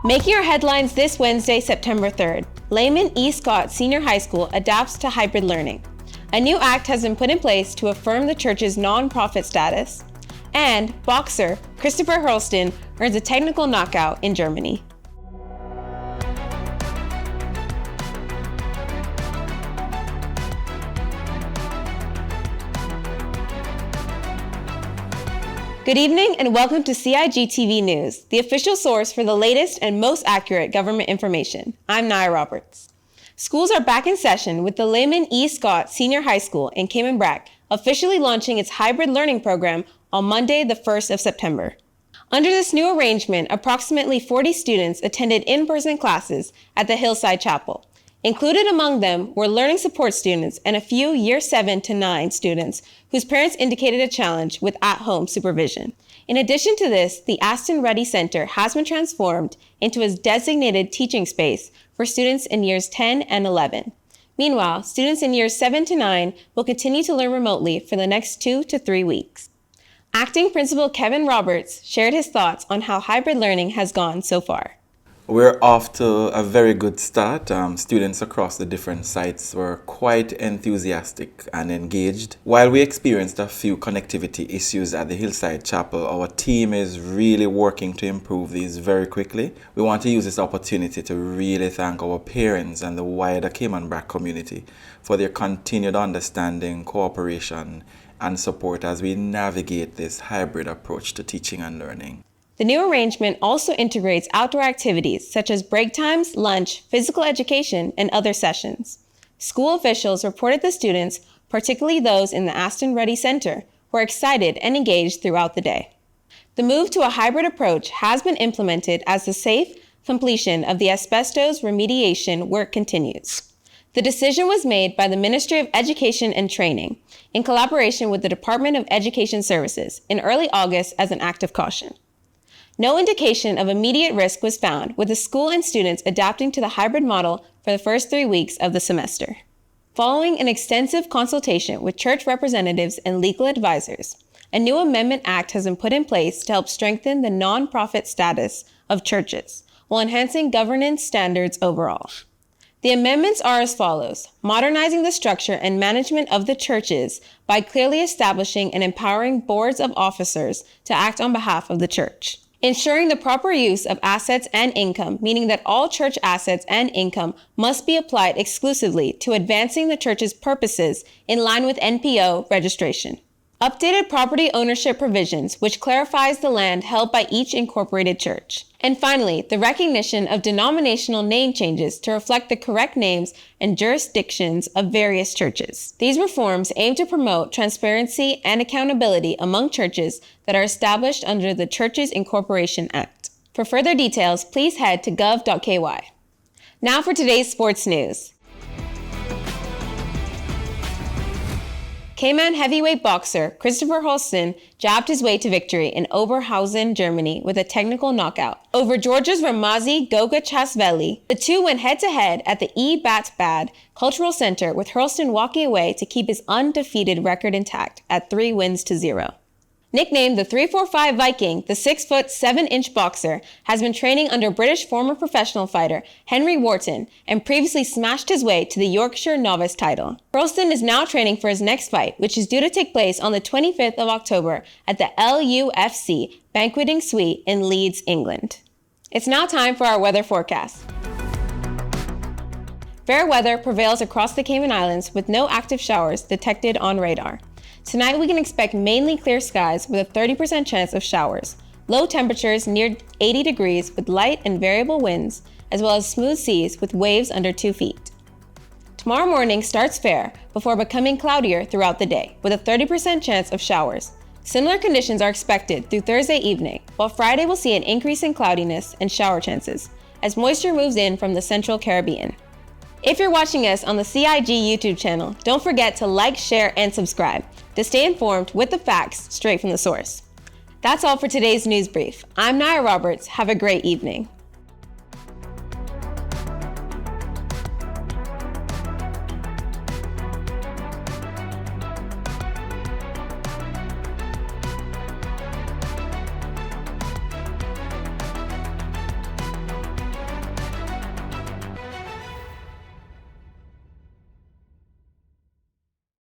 Making our headlines this Wednesday, September 3rd, Layman E. Scott Senior High School adapts to hybrid learning. A new act has been put in place to affirm the church's nonprofit status. And boxer Christopher Hurlston earns a technical knockout in Germany. Good evening and welcome to CIGtv News, the official source for the latest and most accurate government information. I'm Nia Roberts. Schools are back in session with the Layman E. Scott Senior High School in Cayman officially launching its hybrid learning program on Monday, the 1st of September. Under this new arrangement, approximately 40 students attended in-person classes at the Hillside Chapel. Included among them were learning support students and a few Year 7 to 9 students whose parents indicated a challenge with at-home supervision. In addition to this, the Aston Ready Center has been transformed into a designated teaching space for students in Years 10 and 11. Meanwhile, students in Years 7 to 9 will continue to learn remotely for the next 2 to 3 weeks. Acting Principal Kevin Roberts shared his thoughts on how hybrid learning has gone so far. We're off to a very good start. Students across the different sites were quite enthusiastic and engaged. While we experienced a few connectivity issues at the Hillside Chapel, our team is really working to improve these very quickly. We want to use this opportunity to really thank our parents and the wider Cayman community for their continued understanding, cooperation, and support as we navigate this hybrid approach to teaching and learning. The new arrangement also integrates outdoor activities such as break times, lunch, physical education, and other sessions. School officials reported the students, particularly those in the Aston Ready Center, were excited and engaged throughout the day. The move to a hybrid approach has been implemented as the safe completion of the asbestos remediation work continues. The decision was made by the Ministry of Education and Training in collaboration with the Department of Education Services in early August as an act of caution. No indication of immediate risk was found, with the school and students adapting to the hybrid model for the first 3 weeks of the semester. Following an extensive consultation with church representatives and legal advisors, a new amendment act has been put in place to help strengthen the nonprofit status of churches while enhancing governance standards overall. The amendments are as follows: modernizing the structure and management of the churches by clearly establishing and empowering boards of officers to act on behalf of the church. Ensuring the proper use of assets and income, meaning that all church assets and income must be applied exclusively to advancing the church's purposes in line with NPO registration. Updated property ownership provisions, which clarifies the land held by each incorporated church. And finally, the recognition of denominational name changes to reflect the correct names and jurisdictions of various churches. These reforms aim to promote transparency and accountability among churches that are established under the Churches Incorporation Act. For further details, please head to gov.ky. Now for today's sports news. Cayman heavyweight boxer Christopher Hurlston jabbed his way to victory in Oberhausen, Germany with a technical knockout over Georgia's Ramazi Gogachashvili. The two went head-to-head at the E-Bat-Bad Cultural Center, with Hurlston walking away to keep his undefeated record intact at 3 wins to 0. Nicknamed the 345 Viking, the 6', 7" boxer has been training under British former professional fighter Henry Wharton and previously smashed his way to the Yorkshire novice title. Hurlston is now training for his next fight, which is due to take place on the 25th of October at the LUFC Banqueting Suite in Leeds, England. It's now time for our weather forecast. Fair weather prevails across the Cayman Islands with no active showers detected on radar. Tonight we can expect mainly clear skies with a 30% chance of showers, low temperatures near 80 degrees with light and variable winds, as well as smooth seas with waves under 2 feet. Tomorrow morning starts fair before becoming cloudier throughout the day, with a 30% chance of showers. Similar conditions are expected through Thursday evening, while Friday will see an increase in cloudiness and shower chances as moisture moves in from the Central Caribbean. If you're watching us on the CIG YouTube channel, don't forget to like, share, and subscribe to stay informed with the facts straight from the source. That's all for today's news brief. I'm Nia Roberts. Have a great evening.